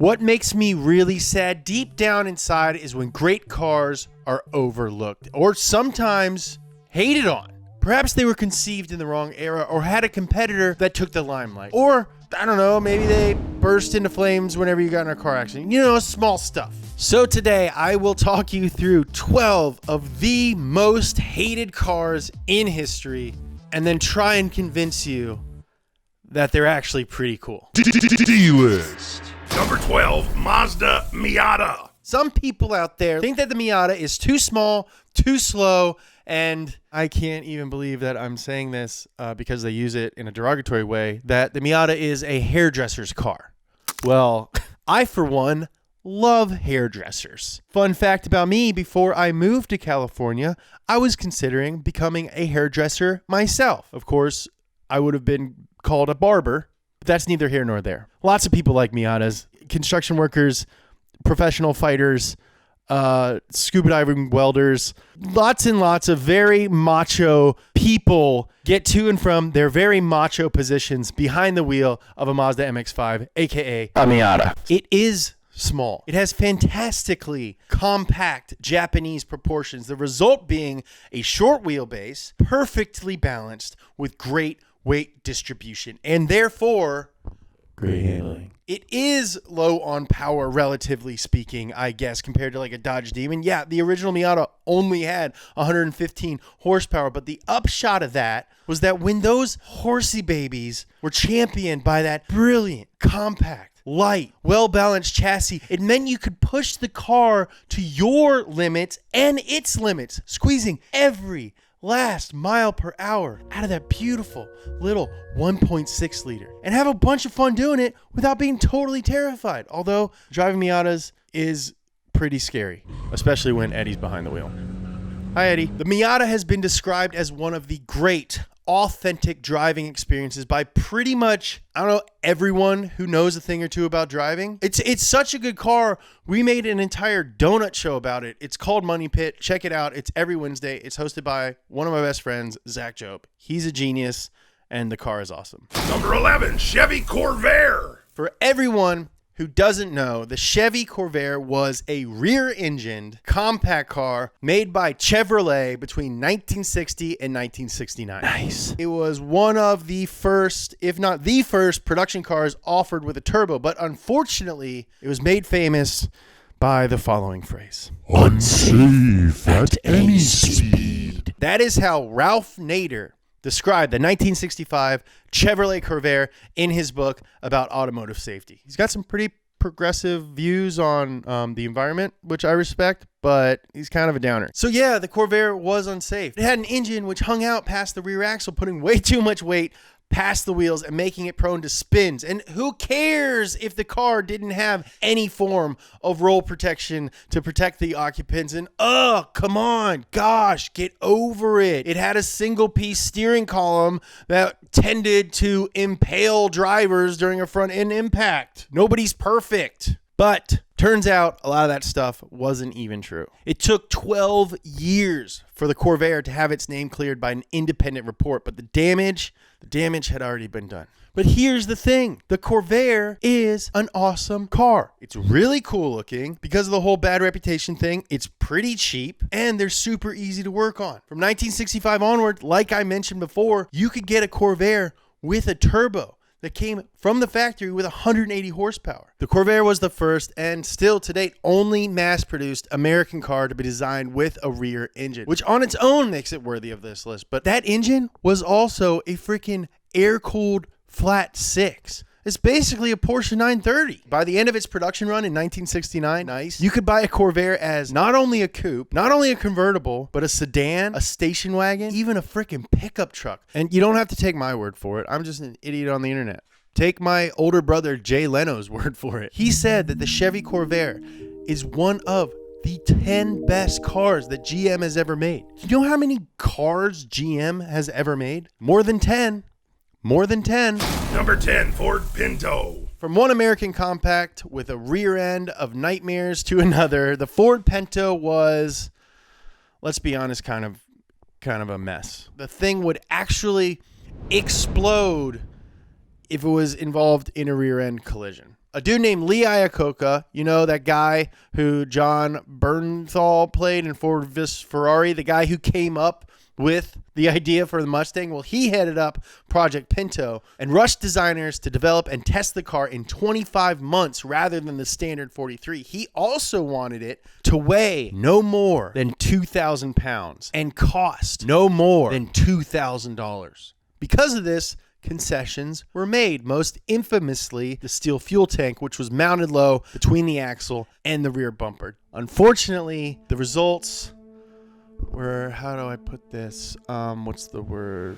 What makes me really sad deep down inside is when great cars are overlooked or sometimes hated on. Perhaps they were conceived in the wrong era or had a competitor that took the limelight. Or, I don't know, maybe they burst into flames whenever you got in a car accident. You know, small stuff. So today, I will talk you through 12 of the most hated cars in history and then try and convince you that they're actually pretty cool. D-list. Number 12, Mazda Miata. Some people out there think that the Miata is too small, too slow, and I can't even believe that I'm saying this because they use it in a derogatory way, that the Miata is a hairdresser's car. Well, I, for one, love hairdressers. Fun fact about me, before I moved to California, I was considering becoming a hairdresser myself. Of course, I would have been called a barber, but that's neither here nor there. Lots of people like Miatas, construction workers, professional fighters, scuba diving welders, lots and lots of very macho people get to and from their very macho positions behind the wheel of a Mazda MX-5, aka a Miata. It is small. It has fantastically compact Japanese proportions, the result being a short wheelbase, perfectly balanced with great weight distribution, and therefore great handling. It is low on power, relatively speaking, I guess, compared to like a Dodge Demon. Yeah, the original Miata only had 115 horsepower, but the upshot of that was that when those horsey babies were championed by that brilliant, compact, light, well-balanced chassis, it meant you could push the car to your limits and its limits, squeezing every last mile per hour out of that beautiful little 1.6 liter and have a bunch of fun doing it without being totally terrified. Although driving Miatas is pretty scary, especially when Eddie's behind the wheel. Hi, Eddie. The Miata has been described as one of the great authentic driving experiences by pretty much, I don't know, everyone who knows a thing or two about driving. It's such a good car. We made an entire donut show about it. It's called Money Pit. Check it out. It's every Wednesday. It's hosted by one of my best friends, Zach Job. He's a genius, and the car is awesome. Number 11, Chevy CORVAIR. For everyone who doesn't know, the Chevy CORVAIR was a rear-engined compact car made by Chevrolet between 1960 and 1969. Nice. It was one of the first, if not the first, production cars offered with a turbo, but unfortunately, it was made famous by the following phrase: unsafe at any speed. That is how Ralph Nader described the 1965 Chevrolet CORVAIR in his book about automotive safety. He's got some pretty progressive views on the environment, which I respect, but he's kind of a downer. So yeah, the CORVAIR was unsafe. It had an engine which hung out past the rear axle, putting way too much weight past the wheels and making it prone to spins. And who cares if the car didn't have any form of roll protection to protect the occupants? And come on, gosh, get over it. It had a single piece steering column that tended to impale drivers during a front end impact. Nobody's perfect. But turns out a lot of that stuff wasn't even true. It took 12 years for the CORVAIR to have its name cleared by an independent report, but the damage had already been done. But here's the thing. The CORVAIR is an awesome car. It's really cool looking because of the whole bad reputation thing. It's pretty cheap and they're super easy to work on. From 1965 onward, like I mentioned before, you could get a CORVAIR with a turbo that came from the factory with 180 horsepower. The CORVAIR was the first and still to date only mass-produced American car to be designed with a rear engine, which on its own makes it worthy of this list. But that engine was also a freaking air-cooled flat six. It's basically a Porsche 930. By the end of its production run in 1969, you could buy a CORVAIR as not only a coupe, not only a convertible, but a sedan, a station wagon, even a freaking pickup truck. And you don't have to take my word for it. I'm just an idiot on the internet. Take my older brother Jay Leno's word for it. He said that the Chevy CORVAIR is one of the 10 best cars that GM has ever made. You know how many cars GM has ever made? More than 10. More than 10. Number 10, Ford Pinto. From one American compact with a rear end of nightmares to another, the Ford Pinto was, let's be honest, kind of a mess. The thing would actually explode if it was involved in a rear end collision. a dude named Lee Iacocca, you know, that guy who John Bernthal played in Ford vs. Ferrari, the guy who came up with the idea for the Mustang. Well, he headed up Project Pinto and rushed designers to develop and test the car in 25 months rather than the standard 43. He also wanted it to weigh no more than 2,000 pounds and cost no more than $2,000. Because of this, concessions were made, most infamously the steel fuel tank, which was mounted low between the axle and the rear bumper. Unfortunately, the results were, how do I put this? What's the word?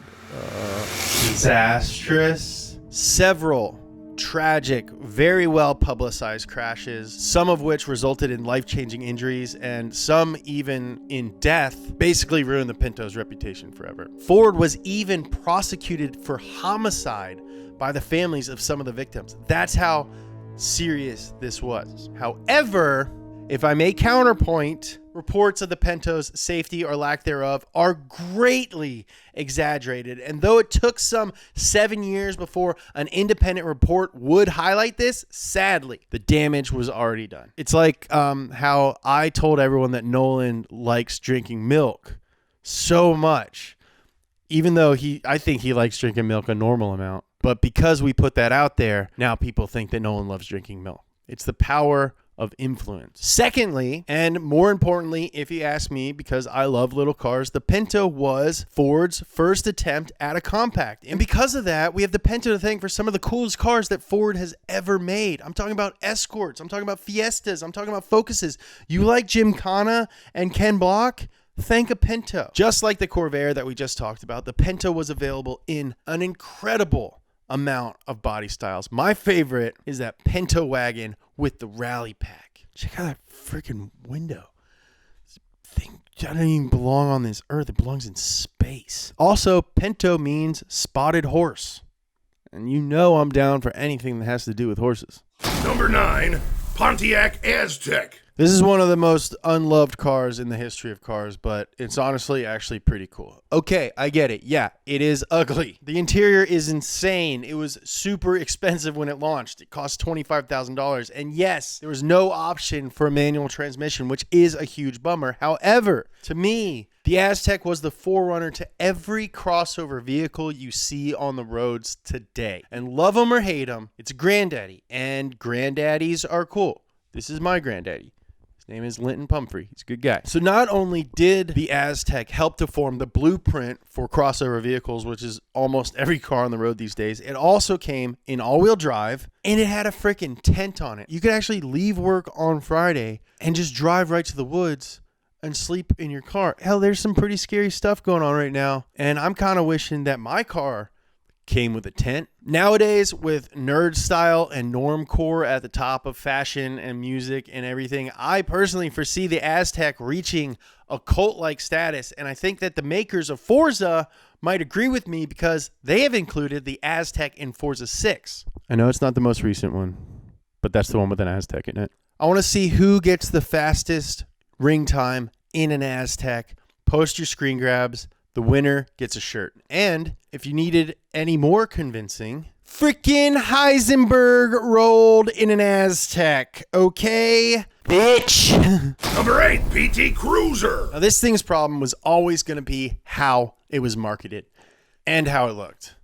Disastrous. Several tragic, very well publicized crashes, some of which resulted in life-changing injuries and some even in death, basically ruined the Pinto's reputation forever. Ford was even prosecuted for homicide by the families of some of the victims. That's how serious this was. However, if I may counterpoint, reports of the Pinto's safety or lack thereof are greatly exaggerated. And though it took some 7 years before an independent report would highlight this, sadly, the damage was already done. It's like how I told everyone that Nolan likes drinking milk so much, even though I think he likes drinking milk a normal amount. But because we put that out there, now people think that Nolan loves drinking milk. It's the power of influence. Secondly, and more importantly, if you ask me, because I love little cars, the Pinto was Ford's first attempt at a compact. And because of that, we have the Pinto to thank for some of the coolest cars that Ford has ever made. I'm talking about Escorts. I'm talking about Fiestas. I'm talking about Focuses. You like Gymkhana and Ken Block? Thank a Pinto. Just like the CORVAIR that we just talked about, the Pinto was available in an incredible amount of body styles. My favorite is that Pinto wagon with the rally pack. Check out that freaking window. This thing doesn't even belong on this earth. It belongs in space. Also, Pinto means spotted horse. And you know I'm down for anything that has to do with horses. Number 9, Pontiac Aztec. This is one of the most unloved cars in the history of cars, but it's honestly actually pretty cool. Okay, I get it. Yeah, it is ugly. The interior is insane. It was super expensive when it launched. It cost $25,000. And yes, there was no option for a manual transmission, which is a huge bummer. However, to me, the Aztec was the forerunner to every crossover vehicle you see on the roads today. And love them or hate them, it's a granddaddy. And granddaddies are cool. This is my granddaddy. His name is Linton Pumphrey. He's a good guy. So not only did the Aztec help to form the blueprint for crossover vehicles, which is almost every car on the road these days, it also came in all-wheel drive, and it had a freaking tent on it. You could actually leave work on Friday and just drive right to the woods and sleep in your car. Hell, there's some pretty scary stuff going on right now, and I'm kind of wishing that my car came with a tent. Nowadays, with nerd style and normcore at the top of fashion and music and everything, I personally foresee the Aztec reaching a cult-like status, and I think that the makers of Forza might agree with me because they have included the Aztec in Forza 6. I know it's not the most recent one, but that's the one with an Aztec in it. I want to see who gets the fastest ring time in an Aztec. Post your screen grabs. The winner gets a shirt. And if you needed any more convincing, freaking Heisenberg rolled in an Aztec. Okay, bitch. Number 8, PT Cruiser. Now, this thing's problem was always going to be how it was marketed and how it looked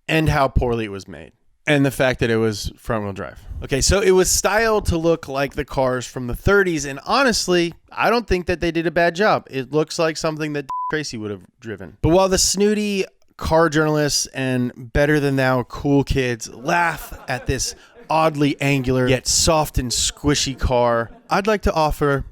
and how poorly it was made. And the fact that it was front-wheel drive. Okay, so it was styled to look like the cars from the 30s, and honestly, I don't think that they did a bad job. It looks like something that Tracy would have driven. But while the snooty car journalists and better-than-thou cool kids laugh at this oddly angular yet soft and squishy car, I'd like to offer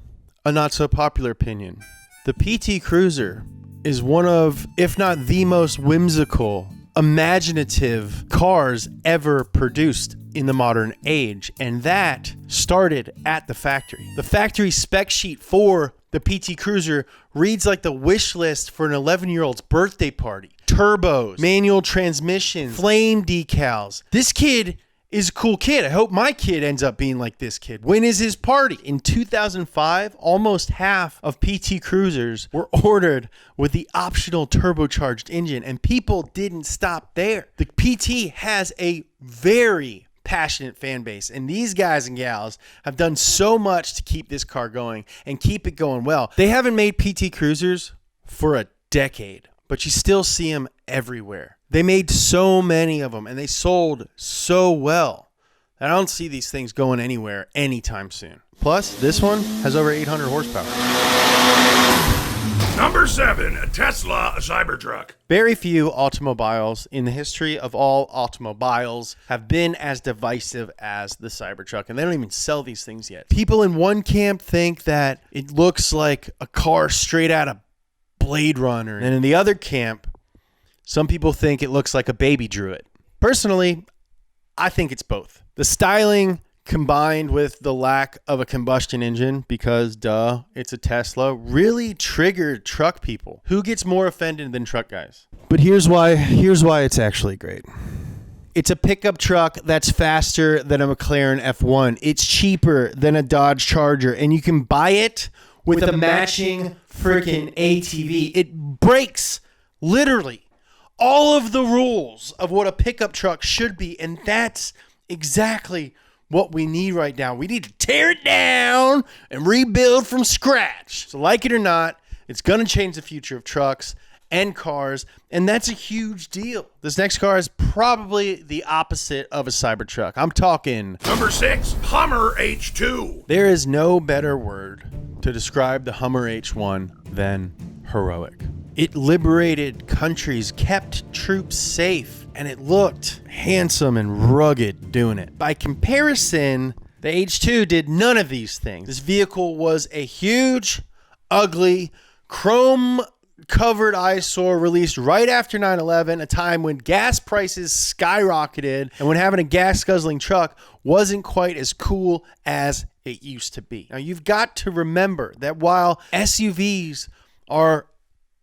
a not-so-popular opinion. The PT Cruiser is one of, if not the most whimsical, imaginative cars ever produced in the modern age, and that started at the factory. The factory spec sheet for the PT Cruiser reads like the wish list for an 11-year-old's birthday party. Turbos, manual transmission, flame decals. This kid is a cool kid. I hope my kid ends up being like this kid. When is his party? In 2005, almost half of PT Cruisers were ordered with the optional turbocharged engine, and people didn't stop there. The PT has a very passionate fan base. And these guys and gals have done so much to keep this car going and keep it going well. They haven't made PT Cruisers for a decade, but you still see them everywhere. They made so many of them and they sold so well that I don't see these things going anywhere anytime soon. Plus, this one has over 800 horsepower. Number 7, Tesla Cybertruck. Very few automobiles in the history of all automobiles have been as divisive as the Cybertruck, and they don't even sell these things yet. People in one camp think that it looks like a car straight out of Blade Runner, and in the other camp, some people think it looks like a baby Druid. Personally, I think it's both. The styling combined with the lack of a combustion engine, because duh, it's a Tesla, really triggered truck people. Who gets more offended than truck guys? But here's why it's actually great. It's a pickup truck that's faster than a McLaren F1. It's cheaper than a Dodge Charger, and you can buy it with a matching freaking ATV. It breaks literally all of the rules of what a pickup truck should be, and that's exactly what we need right now. We need to tear it down and rebuild from scratch. So like it or not, it's going to change the future of trucks and cars, and that's a huge deal. This next car is probably the opposite of a Cybertruck. I'm talking Number 6, Hummer H2. There is no better word to describe the Hummer H1 than heroic. It liberated countries, kept troops safe, and it looked handsome and rugged doing it. By comparison, the H2 did none of these things. This vehicle was a huge, ugly, chrome-covered eyesore released right after 9/11, a time when gas prices skyrocketed and when having a gas-guzzling truck wasn't quite as cool as it used to be. Now, you've got to remember that while SUVs are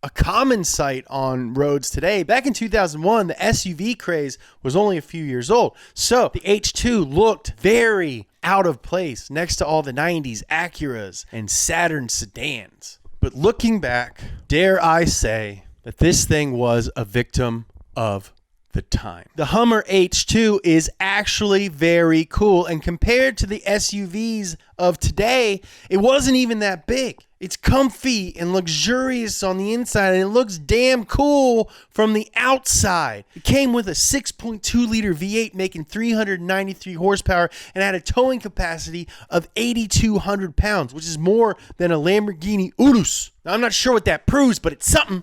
a common sight on roads today, back in 2001, the SUV craze was only a few years old. So the H2 looked very out of place next to all the 90s Acuras and Saturn sedans. But looking back, dare I say that this thing was a victim of the time. The Hummer H2 is actually very cool, and compared to the SUVs of today, it wasn't even that big. It's comfy and luxurious on the inside, and it looks damn cool from the outside. It came with a 6.2 liter V8 making 393 horsepower and had a towing capacity of 8,200 pounds, which is more than a Lamborghini Urus. Now, I'm not sure what that proves, but it's something.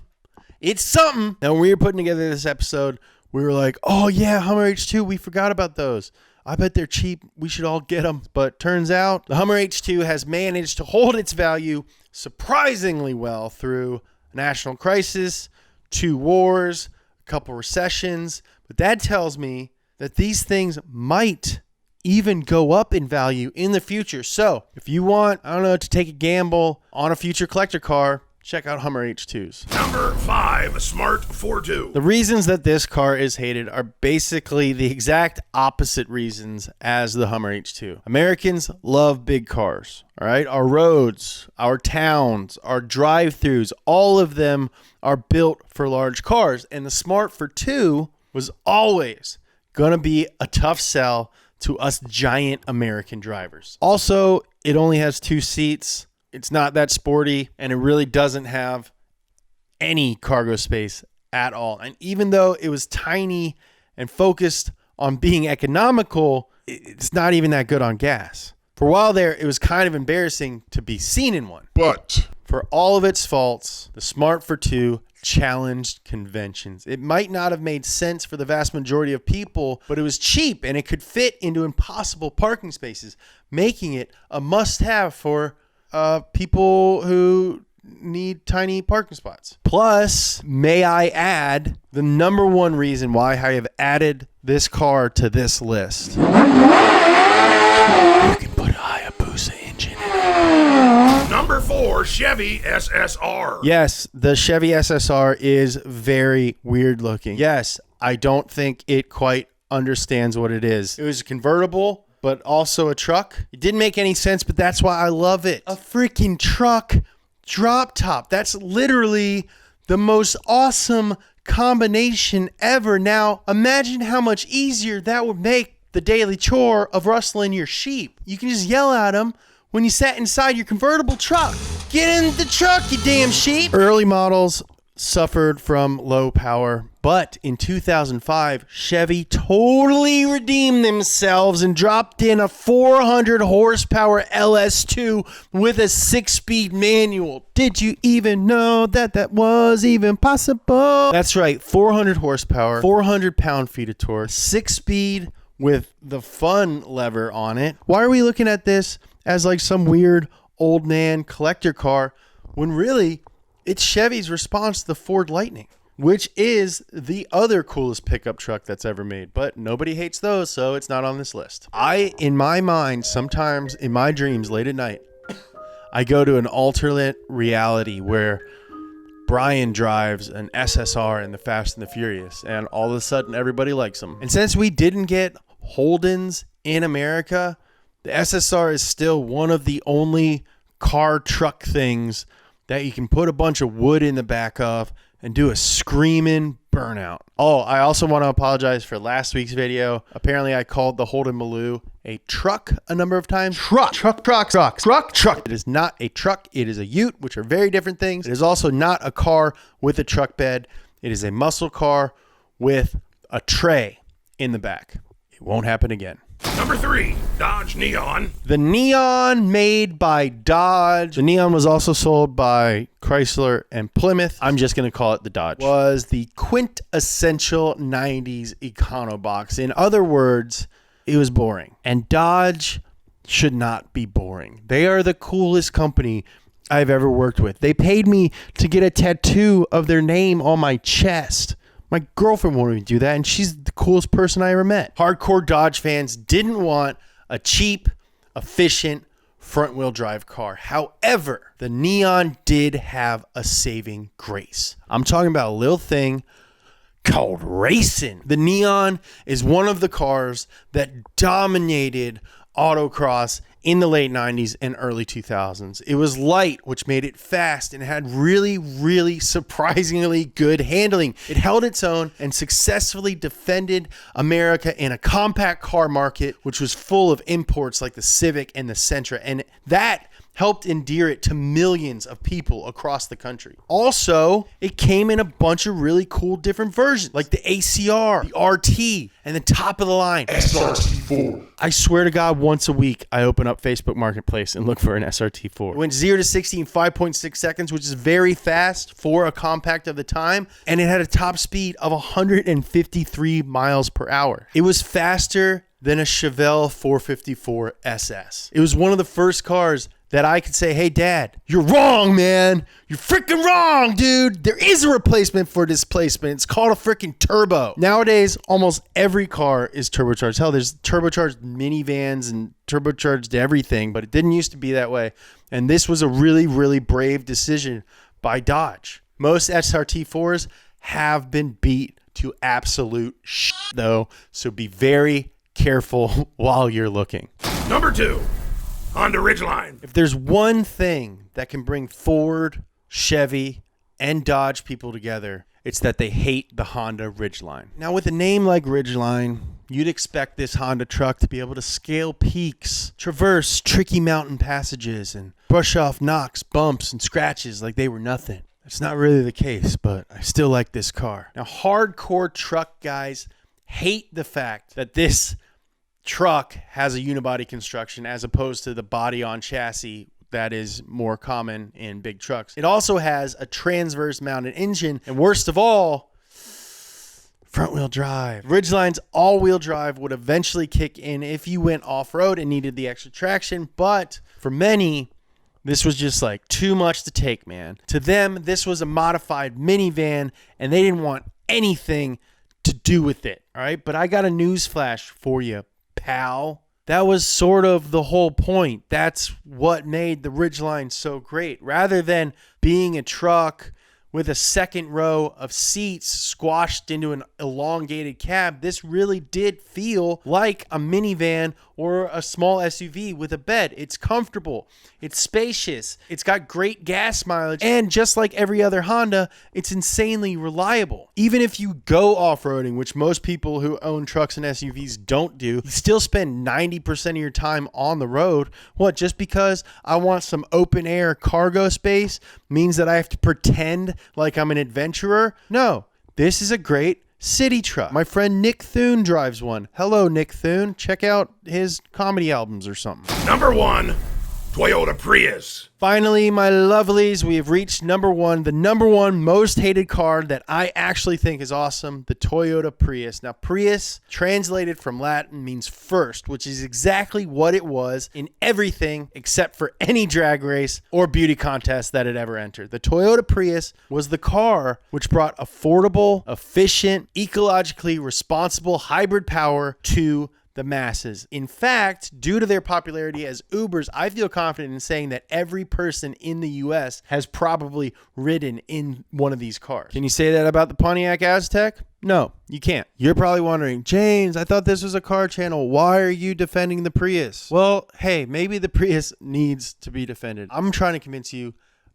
It's something. Now, when we were putting together this episode, we were like, oh yeah, Hummer H2, we forgot about those. I bet they're cheap. We should all get them. But turns out the Hummer H2 has managed to hold its value surprisingly well through a national crisis, 2 wars, a couple recessions. But that tells me that these things might even go up in value in the future. So if you want, I don't know, to take a gamble on a future collector car, check out Hummer H2s. Number 5, Smart FORTWO. The reasons that this car is hated are basically the exact opposite reasons as the Hummer H2. Americans love big cars, all right? Our roads, our towns, our drive-thrus, all of them are built for large cars. And the Smart FORTWO was always going to be a tough sell to us giant American drivers. Also, it only has 2 seats. It's not that sporty, and it really doesn't have any cargo space at all. And even though it was tiny and focused on being economical, it's not even that good on gas. For a while there, it was kind of embarrassing to be seen in one. But for all of its faults, the Smart FORTWO challenged conventions. It might not have made sense for the vast majority of people, but it was cheap and it could fit into impossible parking spaces, making it a must-have for people who need tiny parking spots. Plus, may I add, the number one reason why I have added this car to this list. You can put a Hayabusa engine in it. Number 4, Chevy SSR. Yes, the Chevy SSR is very weird looking. Yes, I don't think it quite understands what it is. It was a convertible, but also a truck. It didn't make any sense, but that's why I love it. A freaking truck drop top. That's literally the most awesome combination ever. Now, imagine how much easier that would make the daily chore of rustling your sheep. You can just yell at them when you sat inside your convertible truck. Get in the truck, you damn sheep. Early models suffered from low power, but in 2005, Chevy totally redeemed themselves and dropped in a 400 horsepower LS2 with a 6-speed manual. Did you even know that was even possible? That's right, 400 horsepower, 400 pound-feet of torque, 6-speed with the fun lever on it. Why are we looking at this as like some weird old man collector car when really it's Chevy's response to the Ford Lightning, which is the other coolest pickup truck that's ever made. But nobody hates those, so it's not on this list. In my mind, sometimes in my dreams late at night, I go to an alternate reality where Brian drives an SSR in the Fast and the Furious, and all of a sudden everybody likes them. And since we didn't get Holdens in America, the SSR is still one of the only car truck things that you can put a bunch of wood in the back of and do a screaming burnout. Oh, I also want to apologize for last week's video. Apparently I called the Holden Maloo a truck a number of times. Truck. It is not a truck. It is a ute, which are very different things. It is also not a car with a truck bed. It is a muscle car with a tray in the back. It won't happen again. Number 3, Dodge Neon. The Neon, made by Dodge. The Neon was also sold by Chrysler and Plymouth. I'm just going to call it the Dodge. Was the quintessential 90s econobox. In other words, it was boring. And Dodge should not be boring. They are the coolest company I've ever worked with. They paid me to get a tattoo of their name on my chest. My girlfriend won't even do that, and she's the coolest person I ever met. Hardcore Dodge fans didn't want a cheap, efficient, front-wheel drive car. However, the Neon did have a saving grace. I'm talking about a little thing called racing. The Neon is one of the cars that dominated autocross in the late 90s and early 2000s. It was light, which made it fast, and had really, really surprisingly good handling. It held its own and successfully defended America in a compact car market, which was full of imports like the Civic and the Sentra, and that helped endear it to millions of people across the country. Also, it came in a bunch of really cool different versions, like the ACR, the RT, and the top of the line SRT4. I swear to God, once a week, I open up Facebook Marketplace and look for an SRT4. It went 0 to 60 in 5.6 seconds, which is very fast for a compact of the time, and it had a top speed of 153 miles per hour. It was faster than a Chevelle 454 SS. It was one of the first cars that I could say, hey, Dad, you're wrong, man. You're freaking wrong, dude. There is a replacement for displacement. It's called a freaking turbo. Nowadays, almost every car is turbocharged. Hell, there's turbocharged minivans and turbocharged everything, but it didn't used to be that way. And this was a really, really brave decision by Dodge. Most SRT4s have been beat to absolute shit, though, so be very careful while you're looking. Number 2, Honda Ridgeline. If there's one thing that can bring Ford, Chevy, and Dodge people together, it's that they hate the Honda Ridgeline. Now, with a name like Ridgeline, you'd expect this Honda truck to be able to scale peaks, traverse tricky mountain passages, and brush off knocks, bumps, and scratches like they were nothing. That's not really the case, but I still like this car. Now, hardcore truck guys hate the fact that this truck has a unibody construction as opposed to the body on chassis that is more common in big trucks. It also has a transverse mounted engine, and worst of all, front wheel drive. Ridgeline's all wheel drive would eventually kick in if you went off-road and needed the extra traction, but for many, this was just like too much to take, man. To them, this was a modified minivan, and they didn't want anything to do with it, all right? But I got a news flash for you, pal. That was sort of the whole point. That's what made the Ridgeline so great. Rather than being a truck with a second row of seats squashed into an elongated cab, this really did feel like a minivan or a small SUV with a bed. It's comfortable. It's spacious. It's got great gas mileage. And just like every other Honda, it's insanely reliable. Even if you go off-roading, which most people who own trucks and SUVs don't do, you still spend 90% of your time on the road. What, just because I want some open air cargo space means that I have to pretend like I'm an adventurer? No, this is a great city truck. My friend Nick Thune drives one. Hello, Nick Thune. Check out his comedy albums or something. Number 1, Toyota Prius. Finally, my lovelies, we have reached number 1, the number 1 most hated car that I actually think is awesome, the Toyota Prius. Now, Prius, translated from Latin, means first, which is exactly what it was in everything except for any drag race or beauty contest that it ever entered. The Toyota Prius was the car which brought affordable, efficient, ecologically responsible hybrid power to the masses. In fact, due to their popularity as Ubers, I feel confident in saying that every person in the US has probably ridden in one of these cars. Can you say that about the Pontiac Aztec? No, you can't. You're probably wondering, James, I thought this was a car channel. Why are you defending the Prius? Well, hey, maybe the Prius needs to be defended. I'm trying to convince you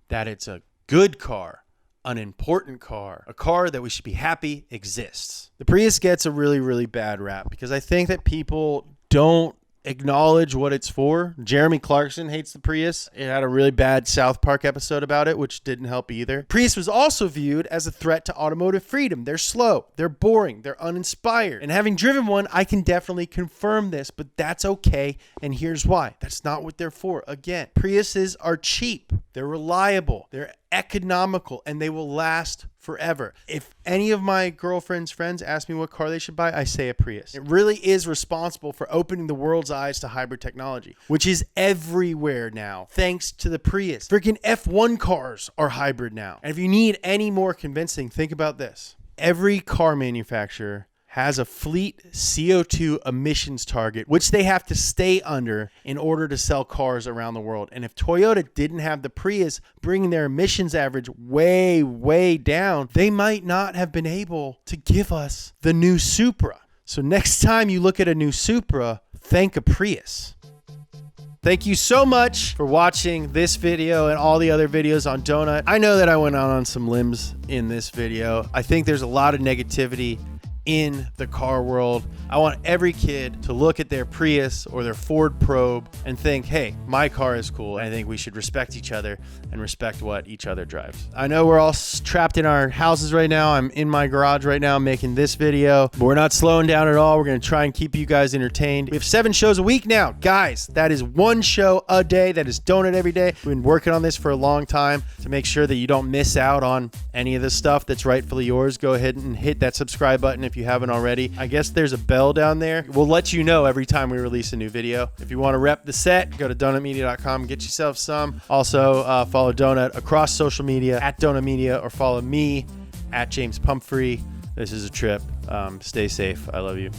that it's a good car, an important car, a car that we should be happy exists. The Prius gets a really, really bad rap because I think that people don't acknowledge what it's for. Jeremy Clarkson hates the Prius. It had a really bad South Park episode about it, which didn't help either. Prius was also viewed as a threat to automotive freedom. They're slow, they're boring, they're uninspired. And having driven one, I can definitely confirm this, but that's okay. And here's why. That's not what they're for. Again, Priuses are cheap, they're reliable, they're economical, and they will last forever. If any of my girlfriend's friends ask me what car they should buy, I say a Prius. It really is responsible for opening the world's eyes to hybrid technology, which is everywhere now, thanks to the Prius. Freaking F1 cars are hybrid now. And if you need any more convincing, think about this. Every car manufacturer has a fleet CO2 emissions target, which they have to stay under in order to sell cars around the world. And if Toyota didn't have the Prius bringing their emissions average way, way down, they might not have been able to give us the new Supra. So next time you look at a new Supra, thank a Prius. Thank you so much for watching this video and all the other videos on Donut. I know that I went out on some limbs in this video. I think there's a lot of negativity in the car world. I want every kid to look at their Prius or their Ford Probe and think, hey, my car is cool. I think we should respect each other and respect what each other drives. I know we're all trapped in our houses right now. I'm in my garage right now making this video, but we're not slowing down at all. We're going to try and keep you guys entertained. We have 7 shows a week now. Guys, that is 1 show a day. That is Donut every day. We've been working on this for a long time to make sure that you don't miss out on any of the stuff that's rightfully yours. Go ahead and hit that subscribe button if you haven't already. I guess there's a bell down there. We'll let you know every time we release a new video. If you want to rep the set, go to donutmedia.com, get yourself some. Also, follow Donut across social media at Donut Media, or follow me at James Pumphrey. This is a trip. Stay safe. I love you.